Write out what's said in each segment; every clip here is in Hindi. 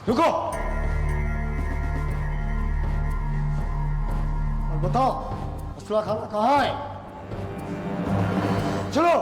रुको और बताओ असला खाना कहाँ है? चलो।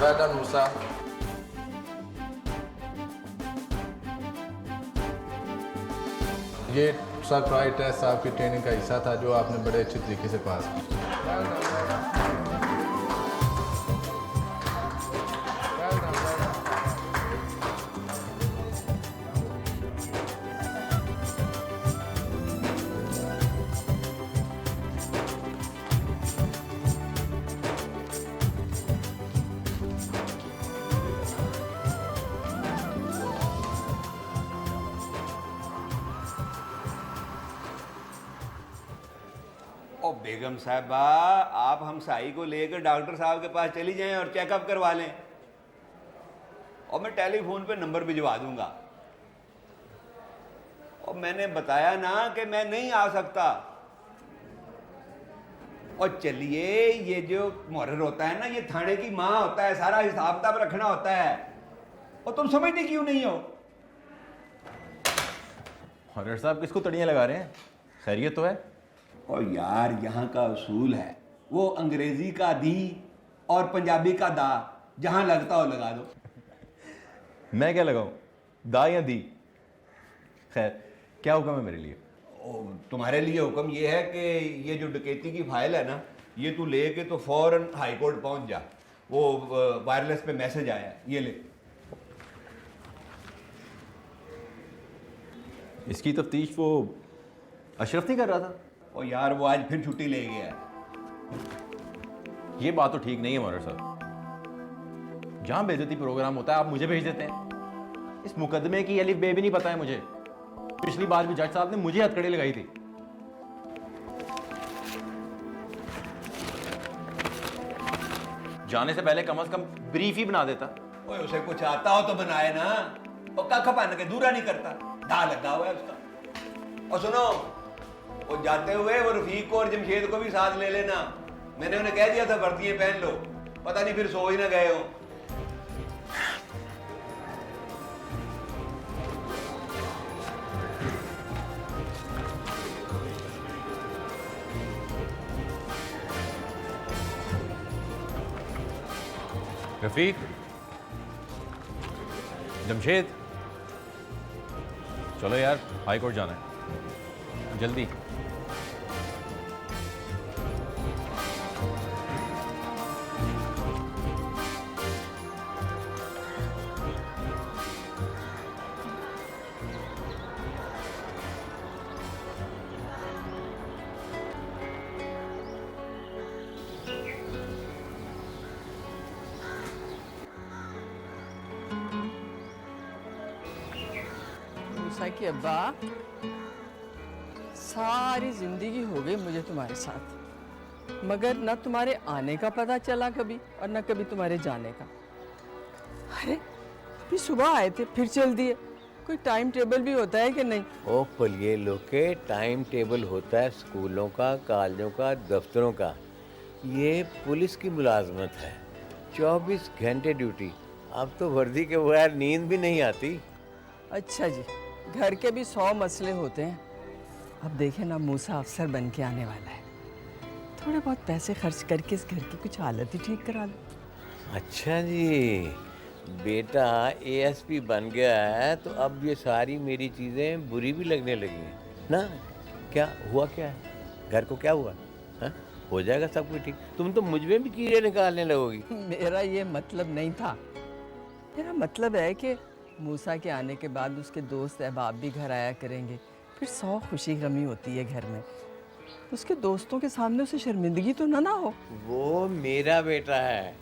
Well done, Musa. ये सब ट्राई टेस्ट आपकी ट्रेनिंग का हिस्सा था जो आपने बड़े अच्छे तरीके से पास किया। ओ बेगम साहबा, आप हम साई को लेकर डॉक्टर साहब के पास चली जाएं और चेकअप करवा लें, और मैं टेलीफोन पे नंबर भिजवा दूंगा। और मैंने बताया ना कि मैं नहीं आ सकता। और चलिए, ये जो मुहर्रिर होता है ना, ये थाने की माँ होता है, सारा हिसाब किताब रखना होता है। और तुम समझते क्यों नहीं हो? मुहर्रिर साहब किसको तड़ियाँ लगा रहे हैं? खैरियत तो है? और यार, यहाँ का उसूल है, वो अंग्रेजी का दी और पंजाबी का दा, जहां लगता हो लगा दो। मैं क्या लगाऊं, दा या दी? खैर, क्या हुक्म है मेरे लिए? तुम्हारे लिए हुक्म ये है कि ये जो डकैती की फाइल है ना, ये तू लेके तो फौरन हाई कोर्ट पहुंच जा। वो वायरलेस पे मैसेज आया है, ये ले। इसकी तफ्तीश वो अशरफ नहीं कर रहा था? और यार, वो आज फिर छुट्टी ले गया है। ये बात तो ठीक नहीं है मुहर्रिर साहब। जहां बेइज्जती प्रोग्राम होता है आप मुझे भेज देते हैं। इस मुकदमे की अलिफ बे भी नहीं पता है मुझे। पिछली बार भी जज साहब ने मुझे हथकड़ी लगाई थी। जाने से पहले कम से कम ब्रीफ ही बना देता। ओए, उसे कुछ आता हो तो बनाए ना। और कख पान के दूरा नहीं करता, दा लगा हुआ है उसका। और सुनो, वो जाते हुए वो रफीक को और जमशेद को भी साथ ले लेना। मैंने उन्हें कह दिया था वर्दियां पहन लो, पता नहीं फिर सो ही ना गए हो। रफीक, जमशेद, चलो यार, हाई कोर्ट जाना है, जल्दी। मूसा की अब्बा, सारी जिंदगी हो गई मुझे तुम्हारे साथ, मगर न तुम्हारे आने का पता चला कभी और न कभी तुम्हारे जाने का। अरे अभी सुबह आए थे फिर चल दिए। कोई टाइम टेबल भी होता है कि नहीं? ओ पलिए लोग के टाइम टेबल होता है स्कूलों का, कॉलेजों का, दफ्तरों का। ये पुलिस की मुलाजमत है, 24 घंटे ड्यूटी। अब तो वर्दी के बगैर नींद भी नहीं आती। अच्छा जी, घर के भी 100 मसले होते हैं। अब देखे ना, मूसा अफसर बन के आने वाला है, थोड़े बहुत पैसे खर्च करके इस घर की कुछ हालत ही ठीक करा लो। अच्छा जी, बेटा एएसपी बन गया है तो अब ये सारी मेरी चीज़ें बुरी भी लगने लगी हैं ना। क्या हुआ, क्या है घर को, क्या हुआ? हाँ, हो जाएगा सब कुछ ठीक। तुम तो मुझ में भी कीड़े निकालने लगोगी। मेरा ये मतलब नहीं था। मेरा मतलब है कि मूसा के आने के बाद उसके दोस्त अहबाब भी घर आया करेंगे, फिर 100 खुशी गमी होती है घर में। उसके दोस्तों के सामने उसे शर्मिंदगी तो ना हो। वो मेरा बेटा है।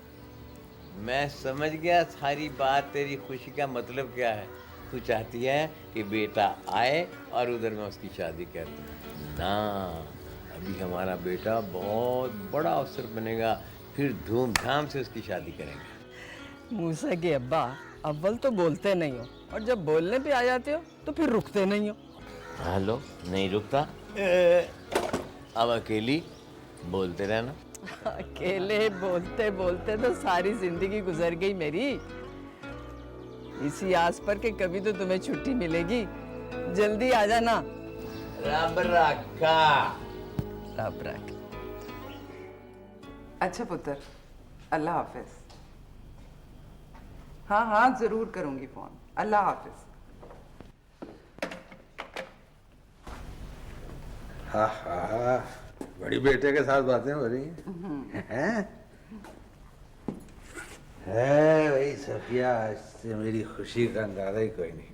मैं समझ गया सारी बात, तेरी खुशी का मतलब क्या है। तू चाहती है कि बेटा आए और उधर मैं उसकी शादी कर दूँ ना। अभी हमारा बेटा बहुत बड़ा अफसर बनेगा, फिर धूमधाम से उसकी शादी करेंगे। मूसा के अब्बा अव्वल तो बोलते नहीं हो, और जब बोलने पे आ जाते हो तो फिर रुकते नहीं हो। हेलो, नहीं रुकता। अब अकेली बोलते रहना। अकेले बोलते बोलते तो सारी जिंदगी गुजर गई मेरी। इसी आस पर कि कभी तो तुम्हें छुट्टी मिलेगी। जल्दी आ जाना। रब रखा। रब रख। अच्छा पुत्र, अल्लाह हाफिज। हाँ हाँ जरूर करूंगी फोन। अल्लाह हाफिज। हाँ हाँ, बड़ी बेटे के साथ बातें हो रही हैं। है भाई सफिया, आज से मेरी खुशी का अंदाजा ही कोई नहीं।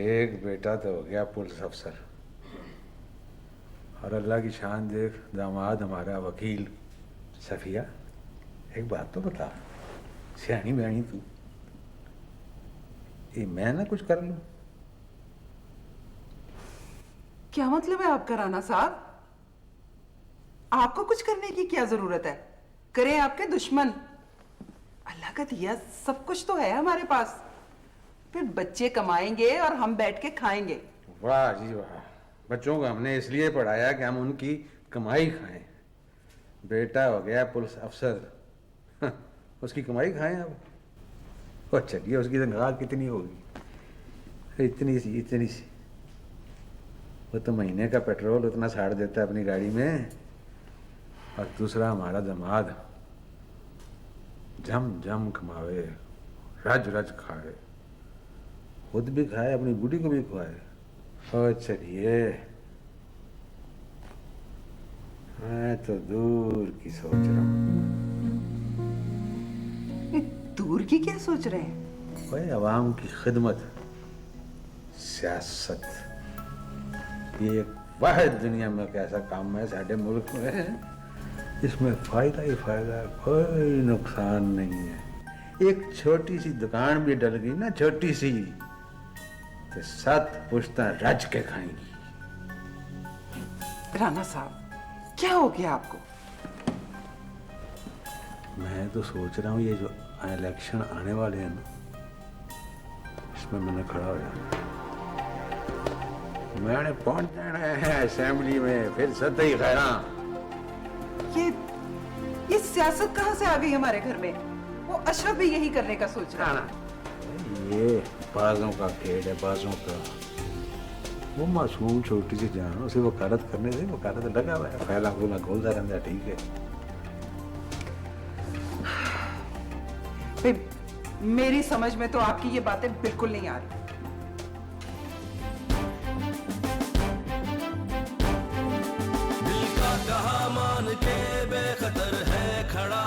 एक बेटा तो हो गया पुलिस अफसर, और अल्लाह की शान देख दामाद हमारा वकील। सफिया, एक बात तो बता, सियानी बयानी तू, ये मैं ना कुछ कर लूं? क्या मतलब है आपका राणा साहब? आपको कुछ करने की क्या जरूरत है? करें आपके दुश्मन। अल्लाह का दिया सब कुछ तो है हमारे पास। फिर बच्चे कमाएंगे और हम बैठ के खाएंगे। वाह जी वाह, बच्चों को हमने इसलिए पढ़ाया कि हम उनकी कमाई खाएं। बेटा हो गया पुलिस अफसर, उसकी कमाई खाएं अब। और चलिए, उसकी तनख्वाह कितनी होगी? इतनी सी, इतनी सी। वो तो महीने का पेट्रोल उतना साड़ देता है अपनी गाड़ी में। और दूसरा हमारा दामाद जम जम कमावे, रज रज खाए, खुद भी खाए, अपनी बूढ़ी को भी खुआए। और चलिए, मैं तो दूर की सोच रहा हूँ। दूर की क्या सोच रहे हैं? भाई अवाम की खिदमत, सियासत, ये एक वाहिद दुनिया में एक ऐसा काम है साडे मुल्क में, इसमें फायदा ही फायदा, कोई नुकसान नहीं है। एक छोटी सी दुकान भी डल गई ना, छोटी सी, तो 7 पुश्ता रज के खाएंगी। राणा साहब, क्या हो गया आपको? मैं तो सोच रहा हूँ ये जो इलेक्शन आने वाले हैं ना, इसमें मैंने खड़ा हो जाना। मैंने पहुंच जाना है असेंबली में, फिर सतही खैरा। ये सियासत कहाँ से आ गई हमारे घर में? वो अशरफ भी यही करने का सोच रहा है। ये बाजों का खेल है, बाजों का। वो मासूम छोटी सी जान, उसे वकालत करने से वकालत लगा हुआ है, फैला फूला खोलता रहता है। ठीक है भाई, मेरी समझ में तो आपकी ये बातें बिल्कुल नहीं आ रही। मान के बेखतर है खड़ा,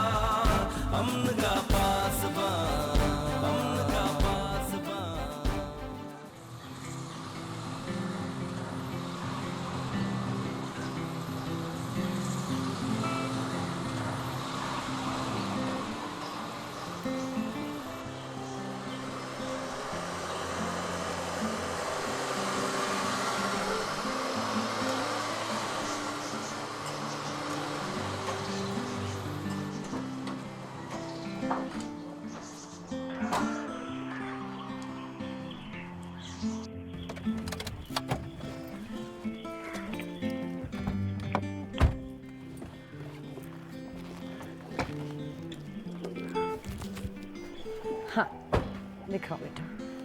अमन का पासबान, अमन का पासबान। हाँ, दिखाओ बेटा।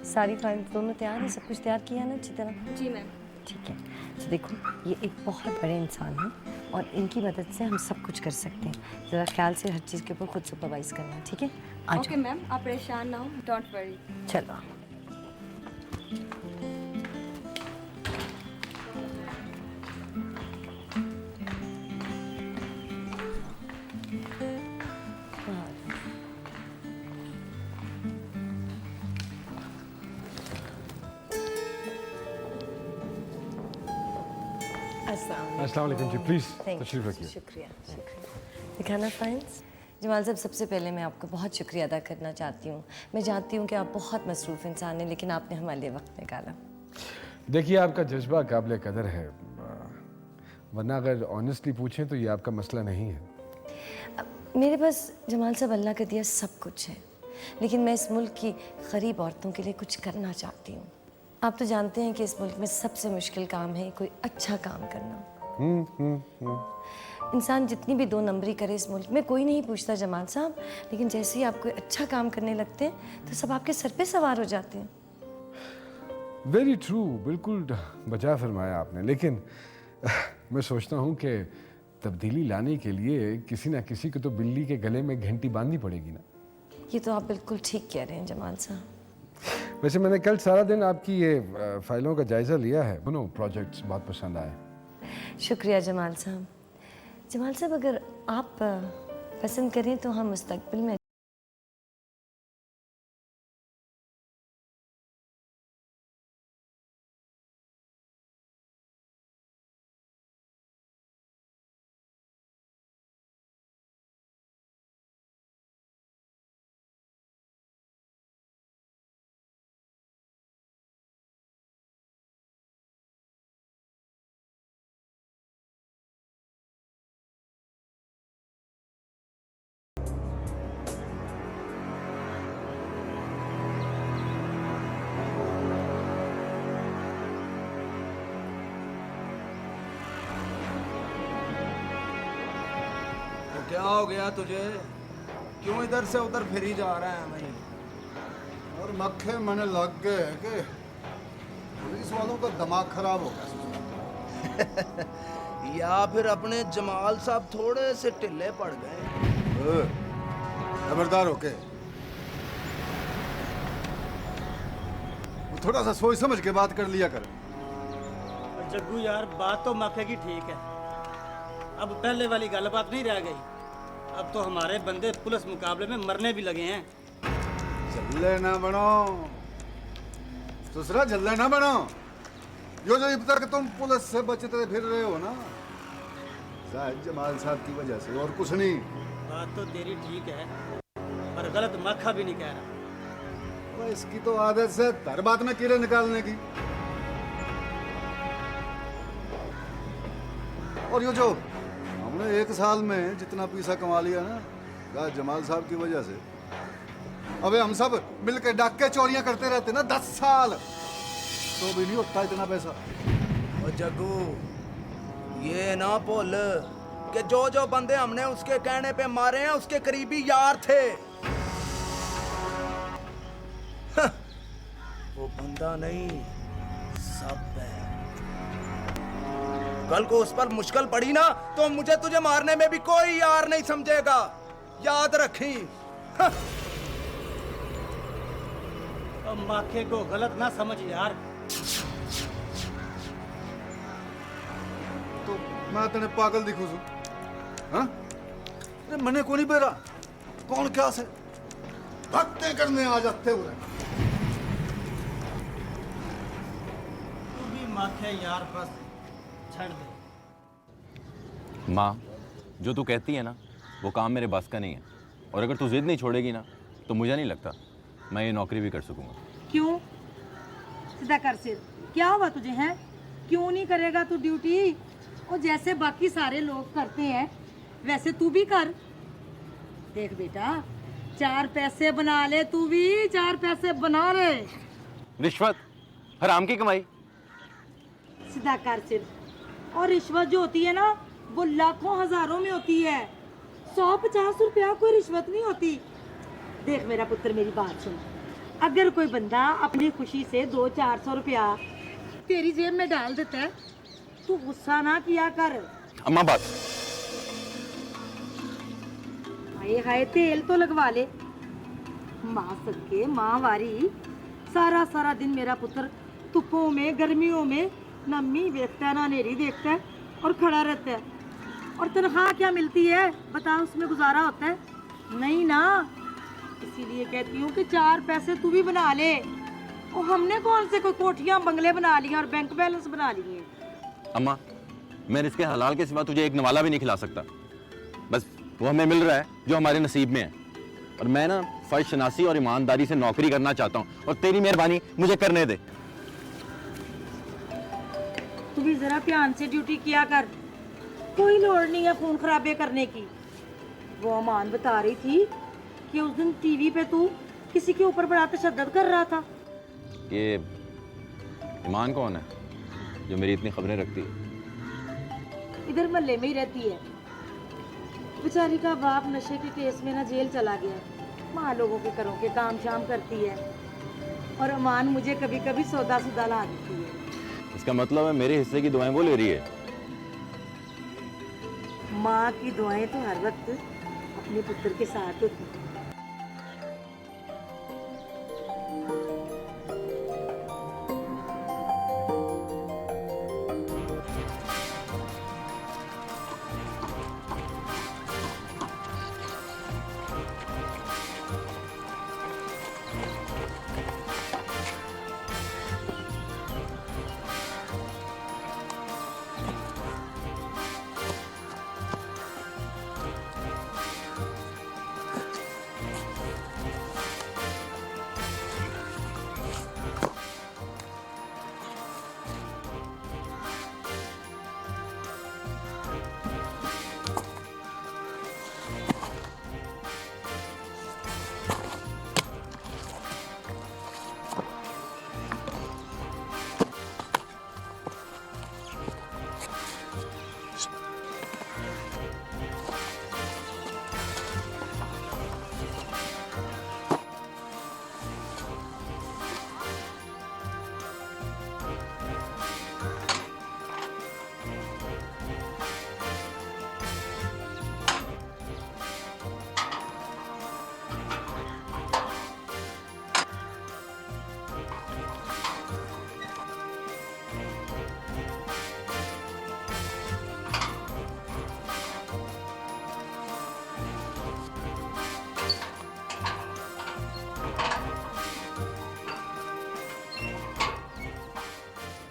सारी फाइल दोनों तैयार है, सब कुछ तैयार किया है ना अच्छी तरह? जी मैम। ठीक है। तो देखो, ये एक बहुत बड़े इंसान हैं और इनकी मदद से हम सब कुछ कर सकते हैं। ज़रा ख्याल से हर चीज़ के ऊपर खुद सुपरवाइज करना, ठीक है? ओके मैम, आप परेशान ना हो, डोंट वरी। चलो। अस्सलाम वालेकुम जी, प्लीज़ Thank तशरीफ you. रखिए। शुक्रिया शुक्रिया। दिखाना फ्रेंड्स। जमाल साहब, सबसे पहले मैं आपका बहुत शुक्रिया अदा करना चाहती हूँ। मैं जानती हूँ कि आप बहुत मसरूफ़ इंसान हैं, लेकिन आपने हमारे लिए वक्त निकाला। देखिए, आपका जज्बा काबिल कदर है, वरना अगर ऑनेस्टली पूछें तो ये आपका मसला नहीं है। मेरे पास जमाल साहब अल्लाह का दिया सब कुछ है, लेकिन मैं इस मुल्क की गरीब औरतों के लिए कुछ करना चाहती हूँ। आप तो जानते हैं कि इस मुल्क में सबसे मुश्किल काम है कोई अच्छा काम करना। इंसान जितनी भी 2 नंबरी करे इस मुल्क में, कोई नहीं पूछता जमाल साहब, लेकिन जैसे ही आप कोई अच्छा काम करने लगते हैं तो सब आपके सर पे सवार हो जाते हैं। वेरी ट्रू, बिल्कुल बचा फरमाया आपने। लेकिन मैं सोचता हूँ कि तब्दीली लाने के लिए किसी ना किसी को तो बिल्ली के गले में घंटी बांधनी पड़ेगी ना। ये तो आप बिल्कुल ठीक कह रहे हैं जमाल साहब। वैसे मैंने कल सारा दिन आपकी ये फाइलों का जायज़ा लिया है, दोनों प्रोजेक्ट्स बहुत पसंद आए। शुक्रिया जमाल साहब। जमाल साहब, अगर आप पसंद करें तो हम मुस्तकबिल में क्या हो गया तुझे? क्यों इधर से उधर फिरी जा रहा है भाई? और मक्खे मन लग गए कि पुलिस वालों का दिमाग खराब हो गया। या फिर अपने जमाल साहब थोड़े से ढिले पड़ गए। खबरदार होके थोड़ा सा सोच समझ के बात कर लिया कर। जग्गू यार, बात तो मक्के की ठीक है, अब पहले वाली गल बात नहीं रह गई। अब तो हमारे बंदे पुलिस मुकाबले में मरने भी लगे हैं। जल्ले ना बनो दूसरा, जल्ले ना बनो। यो जो अब तक तुम पुलिस से बचते फिर रहे हो ना, शायद जमाल साहब की वजह से, और कुछ नहीं। बात तो तेरी ठीक है, पर गलत मक्खा भी नहीं कह रहा। वो इसकी तो आदत से हर बात में कीड़े निकालने की। और यो जो हमने 1 साल में जितना पैसा कमा लिया ना जमाल साहब की वजह से, अबे हम सब मिलकर डाके चोरियां करते रहते ना 10 साल, तो भी नहीं होता इतना पैसा। और जग्गू, ये ना भूल कि जो जो बंदे हमने उसके कहने पे मारे हैं उसके करीबी यार थे। वो बंदा नहीं, सब है। कल को उस पर मुश्किल पड़ी ना तो मुझे तुझे मारने में भी कोई यार नहीं समझेगा, याद रखी। अब मक्के को गलत ना समझ यार। तो मैं तेने पागल दिखू सू? हाँ? मने को नहीं बेरा, कौन क्या से भक्ते करने आ जाते हुए। तू भी मक्के यार, बस छड़ दे। माँ, जो तू कहती है ना वो काम मेरे बस का नहीं है, और अगर तू जिद नहीं छोड़ेगी ना तो मुझे नहीं लगता मैं ये नौकरी भी कर सकूंगा। क्यों? सीधा कर सिर, क्या हुआ तुझे? हैं क्यों नहीं करेगा तू ड्यूटी? और जैसे बाकी सारे लोग करते हैं वैसे तू भी कर। देख बेटा, 4 पैसे बना ले, तू भी 4 पैसे बना ले। रिश्वत हराम की कमाई। सीधा कर सिर। और रिश्वत जो होती है ना वो लाखों हजारों में होती है, 150 रुपया कोई रिश्वत नहीं होती। देख मेरा पुत्र, मेरी बात सुन, अगर कोई बंदा अपनी खुशी से 200-400 रुपया तेरी जेब में डाल देता है, तू गुस्सा ना किया कर। अम्मा बात। हाय हाय, तेल तो लगवा ले। माँ सदके, माँ वारी, सारा सारा दिन मेरा पुत्र धुप्पों में गर्मियों में ना मी देखता है ना नेरी देखता है और खड़ा रहता है। और तनख्वाह क्या मिलती है बता, उसमें गुजारा होता है? नहीं ना। इसीलिए कहती हूँ कि 4 पैसे तू भी बना ले। और हमने कौन से कोई कोठियाँ बंगले बना लिए और बैंक बैलेंस बना लिए? अम्मा, मैं रिस्के हलाल के सिवा तुझे एक नवाला भी नहीं खिला सकता। बस वो हमें मिल रहा है जो हमारे नसीब में है। और मैं ना फर्ज शनासी और ईमानदारी से नौकरी करना चाहता हूँ, और तेरी मेहरबानी मुझे करने दे। तू भी जरा ध्यान से ड्यूटी किया कर, कोई लोड़ नहीं है खून खराबे करने की। वो अमान बता रही थी कि उस दिन टीवी पे तू किसी के ऊपर बड़ा तशद्दुद कर रहा था। ये ईमान कौन है जो मेरी इतनी खबरें रखती है? इधर मोहल्ले में ही रहती है। बेचारी का बाप नशे के केस में ना जेल चला गया, माँ लोगों के घरों के काम शाम करती है, और अमान मुझे कभी कभी सौदा सुदा ला देती है। इसका मतलब है मेरे हिस्से की दुआएं वो ले रही है। माँ की दुआएं तो हर वक्त अपने पुत्र के साथ होती हैं।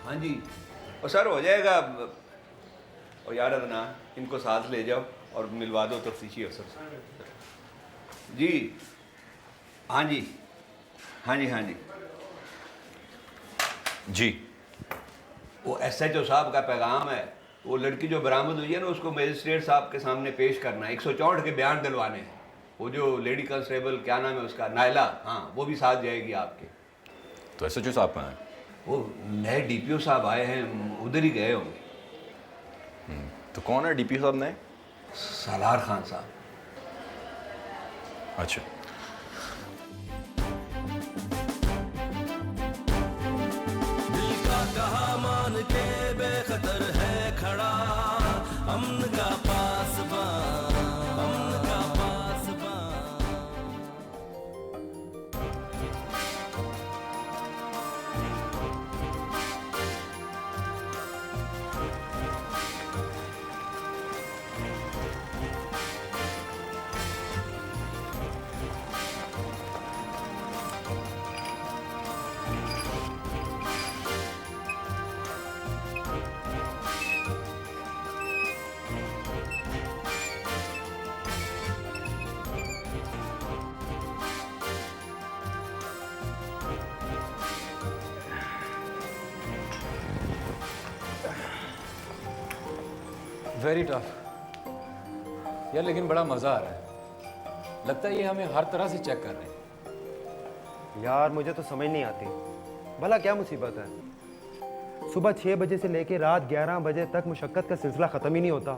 हाँ जी, और सर हो जाएगा। और यार अदना, इनको साथ ले जाओ और मिलवा दो तफ्तीशी अफसर से। जी हाँ जी, हाँ जी, हाँ जी जी। वो SHO साहब का पैगाम है, वो लड़की जो बरामद हुई है ना, उसको मजिस्ट्रेट साहब के सामने पेश करना है, 164 के बयान दिलवाने हैं। वो जो लेडी कांस्टेबल क्या नाम है उसका, नायला, हाँ वो भी साथ जाएगी आपके। तो SHO साहब कहाँ हैं? वो नए DPO साहब आए हैं, उधर ही गए होंगे। तो कौन है DPO साहब नए? सालार खान साहब। अच्छा। दिल का कहा मान के बेखतर है खड़ा, अमन का पासबान, अमन का पासबान। वेरी टफ यार, लेकिन बड़ा मज़ा आ रहा है। लगता है ये हमें हर तरह से चेक कर रहे हैं। यार मुझे तो समझ नहीं आती, भला क्या मुसीबत है। सुबह 6 बजे से लेकर रात 11 बजे तक मुशक्क़त का सिलसिला ख़त्म ही नहीं होता।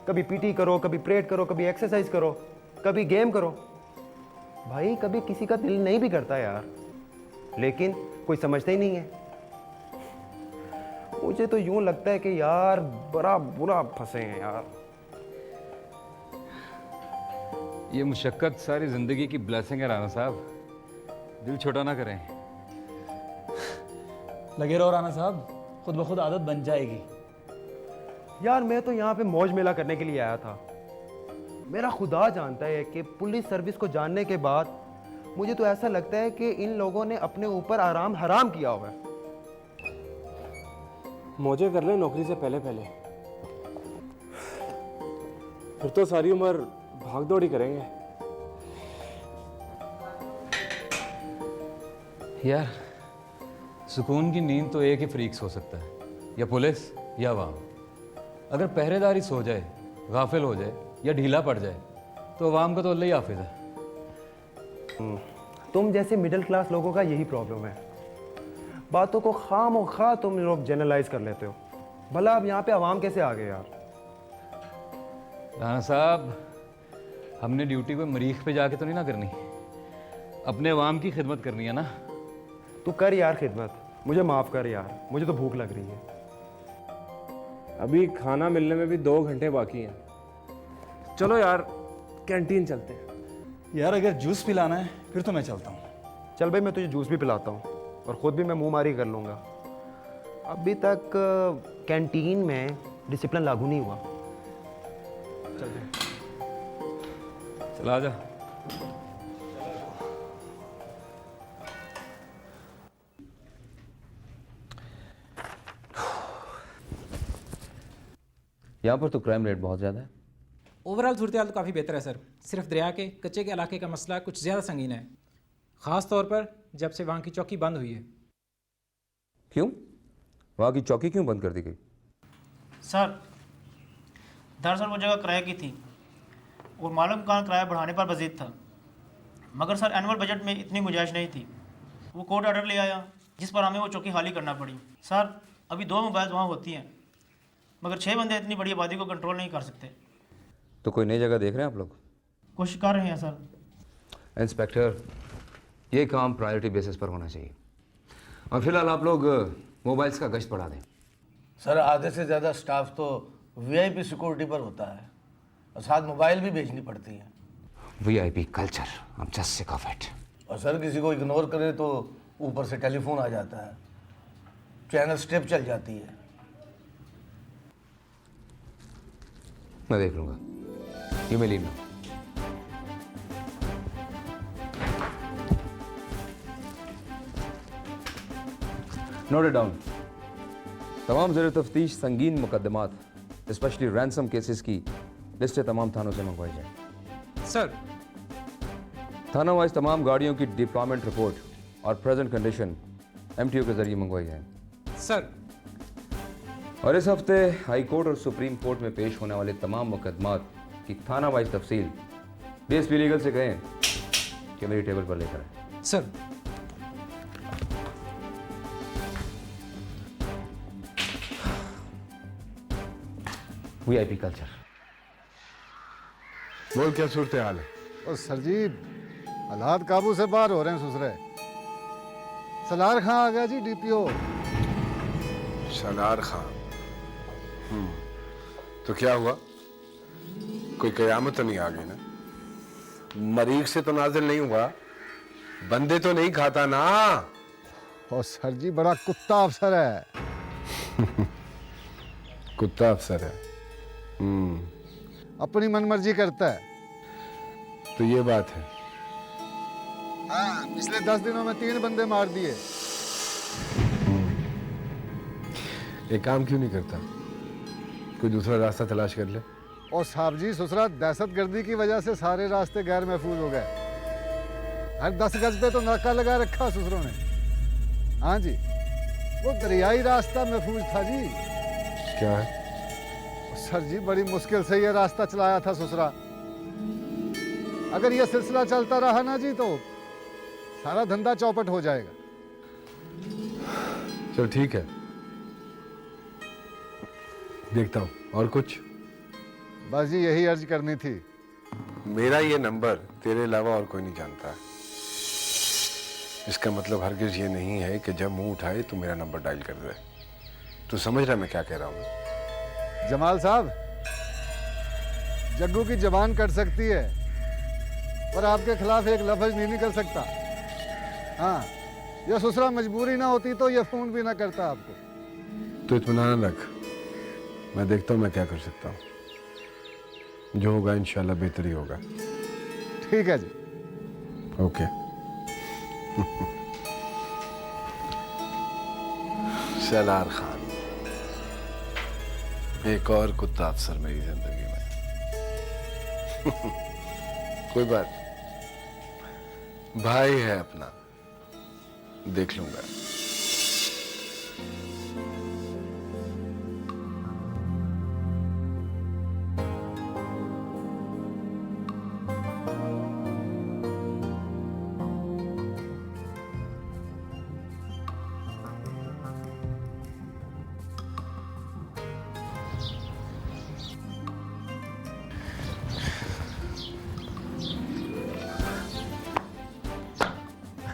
कभी PT करो, कभी परेड करो, कभी एक्सरसाइज करो, कभी गेम करो। भाई कभी किसी का दिल नहीं भी करता यार, लेकिन कोई समझता ही नहीं है। मुझे तो यूं लगता है कि यार बड़ा बुरा फंसे हैं यार। ये मुशक्क़त सारी ज़िंदगी की ब्लेसिंग है राणा साहब, दिल छोटा ना करें। लगे रहो राणा साहब, खुद ब खुद आदत बन जाएगी। यार मैं तो यहाँ पे मौज मेला करने के लिए आया था। मेरा खुदा जानता है कि पुलिस सर्विस को जानने के बाद मुझे तो ऐसा लगता है कि इन लोगों ने अपने ऊपर आराम हराम किया हुआ है। मौजे कर ले नौकरी से पहले पहले, फिर तो सारी उम्र भाग दौड़ ही करेंगे। यार सुकून की नींद तो एक ही फ्रीक सो सकता है, या पुलिस या अवाम। अगर पहरेदार ही सो जाए, गाफिल हो जाए या ढीला पड़ जाए तो अवाम का तो अल्लाह ही हाफिज है। तुम जैसे मिडिल क्लास लोगों का यही प्रॉब्लम है, बातों को खामोखा तुम लोग जनरलाइज कर लेते हो। भला अब यहाँ पे अवाम कैसे आ गए यार? राना साहब, हमने ड्यूटी कोई मरीख पे जाके तो नहीं ना करनी, अपने अवाम की खिदमत करनी है ना। तू कर यार खिदमत, मुझे माफ़ कर यार, मुझे तो भूख लग रही है। अभी खाना मिलने में भी 2 घंटे बाकी हैं। चलो यार कैंटीन चलते हैं। यार अगर जूस पिलाना है फिर तो मैं चलता हूँ। चल भाई, मैं तुझे जूस भी पिलाता हूँ और ख़ुद भी मैं मुँह मारी कर लूँगा। अभी तक कैंटीन में डिसिप्लिन लागू नहीं हुआ। चला जा। यहाँ पर तो क्राइम रेट बहुत ज़्यादा है। ओवरऑल सूरत हाल तो काफ़ी बेहतर है सर। सिर्फ दरिया के कच्चे के इलाके का मसला कुछ ज़्यादा संगीन है, ख़ास तौर पर जब से वहाँ की चौकी बंद हुई है। क्यों? वहाँ की चौकी क्यों बंद कर दी गई? सर दरअसल वो जगह किराए की थी और मालूम मकान किराया बढ़ाने पर वजीद था, मगर सर एनुअल बजट में इतनी गुंजाइश नहीं थी। वो कोर्ट ऑर्डर ले आया जिस पर हमें वो चौकी खाली करना पड़ी। सर अभी 2 मोबाइल वहाँ होती हैं, मगर 6 बंदे इतनी बड़ी आबादी को कंट्रोल नहीं कर सकते। तो कोई नई जगह देख रहे हैं आप लोग? कोशिश कर रहे हैं सर। इंस्पेक्टर, ये काम प्रायोरिटी बेसिस पर होना चाहिए और फिलहाल आप लोग मोबाइल्स का गश्त बढ़ा दें। सर आधे से ज़्यादा स्टाफ तो वीआईपी सिक्योरिटी पर होता है और साथ मोबाइल भी भेजनी पड़ती है। VIP culture, I am just sick of it. और सर किसी को इग्नोर करे तो ऊपर से टेलीफोन आ जाता है, चैनल स्ट्रिप चल जाती है। मैं देख लूँगा, you may leave now. Note it down. तमाम ज़ेर तफ्तीश संगीन मुकदमात स्पेशली रैंसम केसेस की लिस्टें तमाम थानों से मंगवाई जाए। सर थाना वाइज तमाम गाड़ियों की डिप्लॉयमेंट रिपोर्ट और प्रेजेंट कंडीशन एमटीओ के जरिए मंगवाई जाए। सर और इस हफ्ते हाई कोर्ट और सुप्रीम कोर्ट में पेश होने वाले तमाम मुकदमात की थाना वाइज तफसील डीएसपी लीगल से कहें कि मेरी टेबल पर लेकर आए। Sir VIP culture. बोल, क्या सूरत हाल है? और सर जी हालात काबू से बाहर हो रहे हैं ससुरे। सलार खां आ गया जी, डीपीओ सलार खां। तो क्या हुआ? कोई कयामत तो नहीं आ गई ना? मरीख से तो नाजिल नहीं हुआ, बंदे तो नहीं खाता ना? और सर जी बड़ा कुत्ता अफसर है। कुत्ता अफसर है। अपनी मनमर्जी करता है। तो ये बात है। हाँ, पिछले 10 दिनों में 3 बंदे मार दिए। एक काम क्यों नहीं करता? कोई दूसरा रास्ता तलाश कर ले। और साहब जी ससुरा दहशतगर्दी की वजह से सारे रास्ते गैर महफूज हो गए। हर 10 गज पे तो नाका लगा रखा ससुरों ने। हाँ जी, वो दरियाई रास्ता महफूज था जी। क्या है? सर जी बड़ी मुश्किल से ये रास्ता चलाया था ससुरा। अगर ये सिलसिला चलता रहा ना जी तो सारा धंधा चौपट हो जाएगा। चल ठीक है, देखता हूँ। और कुछ? बस जी यही अर्ज करनी थी। मेरा ये नंबर तेरे अलावा और कोई नहीं जानता है। इसका मतलब हरगिज ये नहीं है कि जब मुंह उठाए तो मेरा नंबर डायल कर दे। तू समझ रहा मैं क्या कह रहा हूँ? जमाल साहब, जग्गू की जबान कट सकती है पर आपके खिलाफ एक लफ्ज नहीं निकल सकता। हाँ, ये ससुरा मजबूरी ना होती तो ये फोन भी ना करता आपको। तो इत्मीनान रख, मैं देखता हूँ मैं क्या कर सकता हूँ। जो होगा इंशाल्लाह बेहतर ही होगा। ठीक है जी। ओके। सलार खान, एक और कुत्ता अफसर मेरी जिंदगी में। कोई बात, भाई है अपना, देख लूंगा।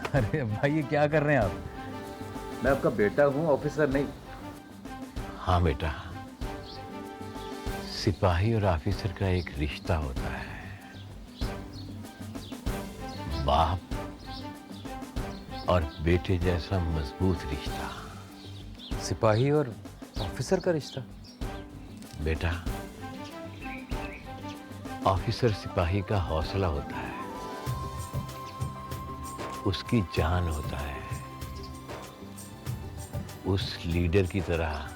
अरे भाई ये क्या कर रहे हैं आप? मैं आपका बेटा हूँ, ऑफिसर नहीं। हाँ बेटा, सिपाही और ऑफिसर का एक रिश्ता होता है, बाप और बेटे जैसा मजबूत रिश्ता। सिपाही और ऑफिसर का रिश्ता? बेटा, ऑफिसर सिपाही का हौसला होता है, उसकी जान होता है, उस लीडर की तरह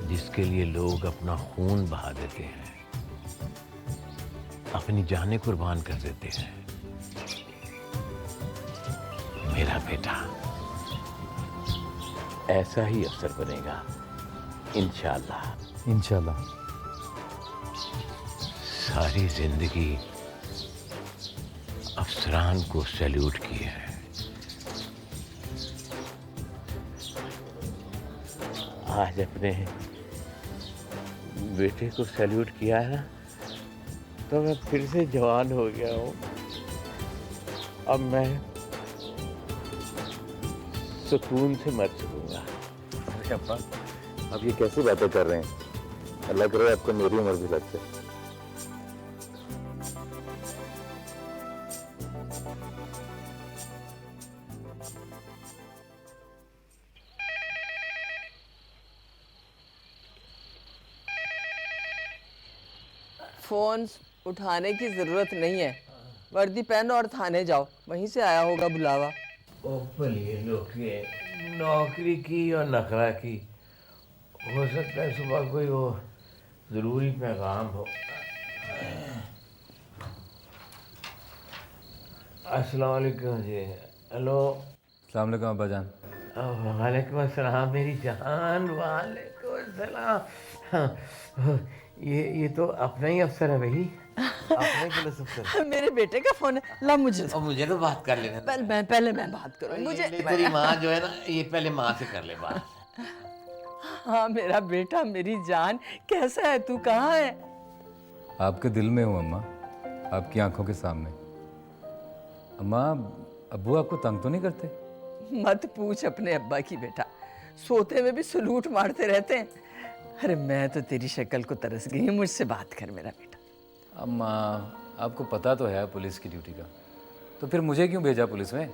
जिसके लिए लोग अपना खून बहा देते हैं, अपनी जानें कुर्बान कर देते हैं। मेरा बेटा ऐसा ही अफसर बनेगा, इंशाअल्लाह। इंशाअल्लाह। सारी जिंदगी अफसरान को सैल्यूट किया है, आज अपने बेटे को सैल्यूट किया है ना, तो मैं फिर से जवान हो गया हूँ। अब मैं सुकून से मर सकूंगा। अरे अब्बा, अब ये कैसी बातें कर रहे हैं? लग रहा है आपको मेरी उम्र भी लगती है। फोन उठाने की जरूरत नहीं है, वर्दी पहनो और थाने जाओ, वहीं से आया होगा बुलावा। ओ भलिए लोके, नौकरी की और नखरा की, हो सकता है सुबह कोई वो जरूरी पैगाम हो। अस्सलाम वालेकुम जी। हेलो। अस्सलाम वालेकुम अब्बा जान। वालेकुम अस्सलाम मेरी जान। वालेकुम अस्सलाम। ये तो अपना ही अफसर है भाई, अपने पुलिस अफसर। मेरे बेटे का फोन है, ला मुझे। और मुझे तो बात कर लेना। पहले मैं बात करूँ। मुझे तेरी माँ जो है ना, ये पहले माँ से कर ले बात। हाँ मेरा बेटा, मेरी जान, कैसा है तू? कहाँ है? आपके दिल में हूँ अम्मा, आपकी आंखों के सामने। अम्मा, अब्बू आपको तंग तो नहीं करते? मत पूछ अपने अब्बा की बेटा, सोते में भी सलूट मारते रहते हैं। अरे मैं तो तेरी शक्ल को तरस गई हूँ, मुझसे बात कर मेरा बेटा। अम्मा, आपको पता तो है पुलिस की ड्यूटी का, तो फिर मुझे क्यों भेजा पुलिस में?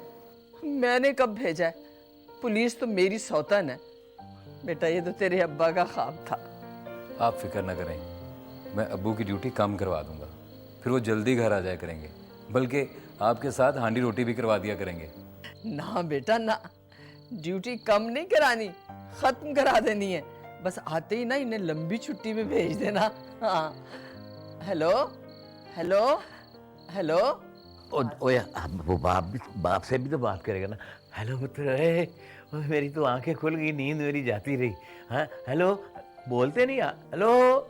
मैंने कब भेजा है? पुलिस तो मेरी सौतन है बेटा, ये तो तेरे अब्बा का ख्वाब था। आप फिक्र ना करें, मैं अब्बू की ड्यूटी कम करवा दूंगा, फिर वो जल्दी घर आ जाया करेंगे, बल्कि आपके साथ हांडी रोटी भी करवा दिया करेंगे। ना बेटा ना, ड्यूटी कम नहीं करानी, खत्म करा देनी है। बस आते ही ना इन्हें लंबी छुट्टी में भेज देना। हाँ। Hello hello hello. ओए, वो बाप से भी तो बात करेगा ना। हेलो पुत्र, मेरी तो आंखें खुल गई, नींद मेरी जाती रही। हाँ हेलो, बोलते नहीं। हेलो।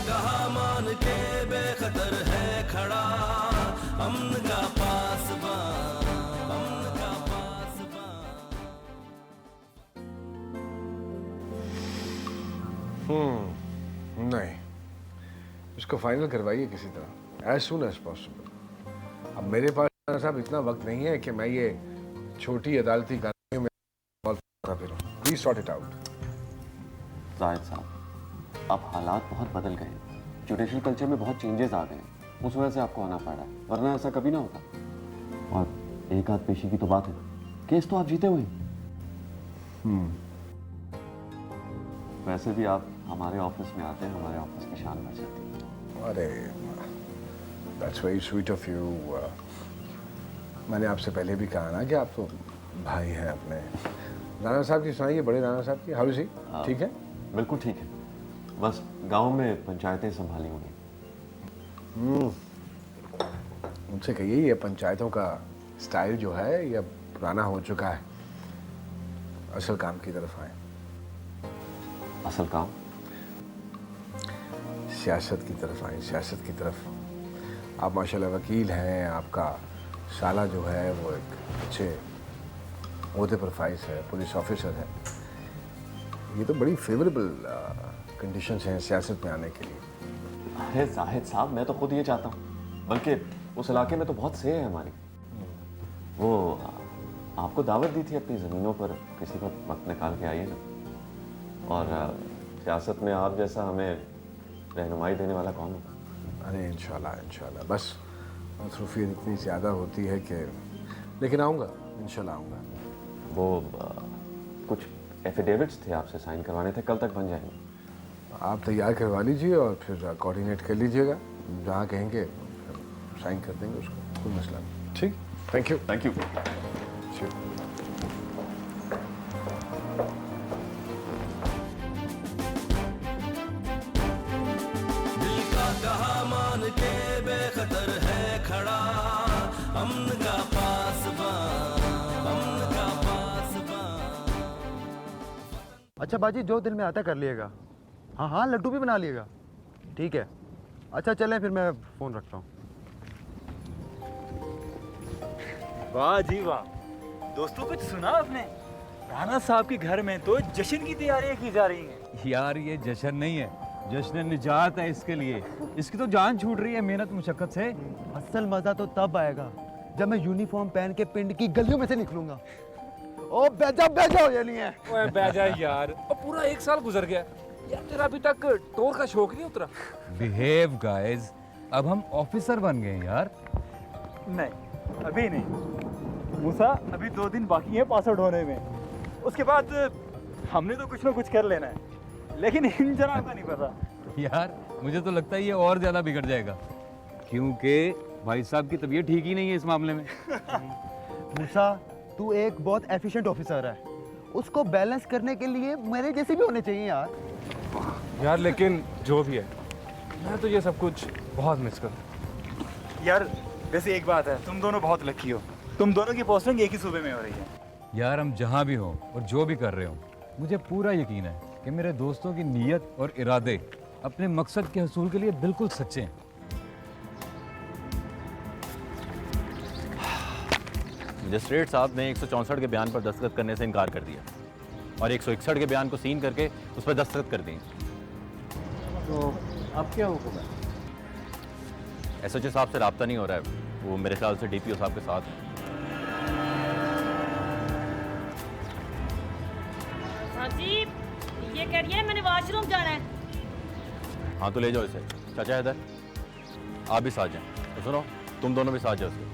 कहा मान के बेखतर है खड़ा, अमन का पासबान, अमन का पासबान। नहीं, इसको फाइनल करवाइए किसी तरह, एज सुन एज पॉसिबल। अब मेरे पास साहब इतना वक्त नहीं है कि मैं ये छोटी अदालती कानून में please sort it out. Zahid साहब, अब हालात बहुत बदल गए हैं, जुडिशल कल्चर में बहुत चेंजेस आ गए हैं, उस वजह से आपको आना पड़ा, वरना ऐसा कभी ना होता। और एक आध पेशी की तो बात है, केस तो आप जीते हुए। वैसे भी आप हमारे ऑफिस में आते हैं, हमारे ऑफिस की शान बढ़ जाती है। अरे that's very sweet of you. मैंने आपसे पहले भी कहा ना कि आप तो भाई हैं अपने। राणा साहब की सुनाइए, बड़े राणा साहब की। How is he? ठीक है? बिल्कुल ठीक है, बस गांव में पंचायतें संभाली होंगी। उनसे कहिए ये पंचायतों का स्टाइल जो है ये पुराना हो चुका है, असल काम की तरफ आए। असल काम? सियासत की तरफ आए, सियासत की तरफ। आप माशाल्लाह वकील हैं, आपका साला जो है वो एक अच्छे ओहदे पर फाइज है, पुलिस ऑफिसर है। ये तो बड़ी फेवरेबल कंडीशंस हैं सियासत में आने के लिए। अरे जाहिद साहब, मैं तो खुद ये चाहता हूँ, बल्कि उस इलाके में तो बहुत से है हमारी। वो आपको दावत दी थी अपनी ज़मीनों पर, किसी वक्त निकाल के आइए ना। और सियासत में आप जैसा हमें रहनुमाई देने वाला कौन होगा? अरे इंशाल्लाह इंशाल्लाह, बस मसरूफियत इतनी ज़्यादा होती है कि, लेकिन आऊँगा इंशाल्लाह आऊँगा। वो कुछ एफिडेविट्स थे आपसे साइन करवाने थे, कल तक बन जाएंगे। आप तैयार करवा लीजिए और फिर कोऑर्डिनेट कर लीजिएगा, जहाँ कहेंगे साइन कर देंगे उसको, कोई मसला नहीं। ठीक, थैंक यू। Thank you. कहा मान के बेखतर है खड़ा, अमन का पासबान, अमन का पासबान। अच्छा बाजी, जो दिल में आता कर लिएगा। हाँ हाँ, लड्डू भी बना लिएगा। ठीक है, अच्छा चलें फिर, मैं फ़ोन रखता हूँ। वाह जी वाह, दोस्तों कुछ सुना आपने? राणा साहब के घर में तो जश्न की तैयारियां की जा रही हैं। यार ये जश्न नहीं है, जश्न निजात है इसके लिए। इसकी तो जान छूट रही है मेहनत मुशक्कत से। असल मजा तो तब आएगा जब मैं यूनिफॉर्म पहन के पिंड की गलियों में से निकलूंगा। ओ बेजा हो जानी है। ओए बेजा यार, अब पूरा 1 साल गुजर गया यार, तेरा अभी तक टोर का शौक नहीं उतरा। बिहेव गाइस, अब हम ऑफिसर बन गए यार। नहीं अभी नहीं मूसा, अभी 2 दिन बाकी हैं पास आउट होने में। उसके बाद हमने तो कुछ ना कुछ कर लेना है, लेकिन इन जनाब का नहीं पता। यार मुझे तो लगता है ये और ज्यादा बिगड़ जाएगा, क्योंकि भाई साहब की तबीयत ठीक ही नहीं है इस मामले में। मूसा, तू एक बहुत एफिशिएंट ऑफिसर है, उसको बैलेंस करने के लिए मेरे जैसे भी होने चाहिए यार। यार लेकिन जो भी है, मैं तो ये सब कुछ बहुत मिस करता। यार वैसे एक बात है, तुम दोनों बहुत लकी हो, तुम दोनों की पोस्टिंग एक ही सूबे में हो रही है। यार हम जहाँ भी हों और जो भी कर रहे हो, मुझे पूरा यकीन है कि मेरे दोस्तों की नीयत और इरादे अपने मकसद के हसूल के लिए बिल्कुल सच्चे हैं। मजिस्ट्रेट साहब ने 164 के बयान पर दस्तखत करने से इनकार कर दिया और 161 के बयान को सीन करके उस पर दस्तखत कर दी। तो अब क्या हुक्म है? एसएचओ साहब से रब्ता नहीं हो रहा है, वो मेरे ख्याल से डीपीओ साहब के साथ है। साहब ये कह रही है मैंने वॉशरूम जाना है। हाँ तो ले जाओ इसे। चाचा इधर आप भी साथ जाएं। तो सुनो, तुम दोनों भी साथ जाओ उसके।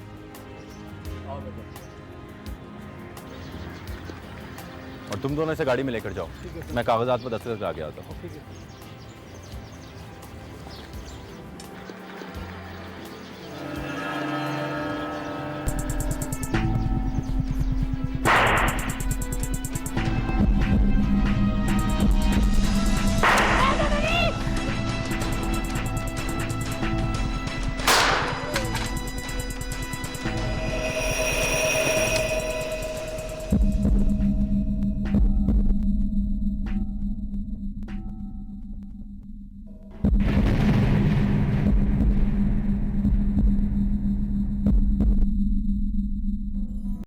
और तुम दोनों इसे गाड़ी में लेकर जाओ, मैं कागजात पर दस्तखत करा के आता हूँ।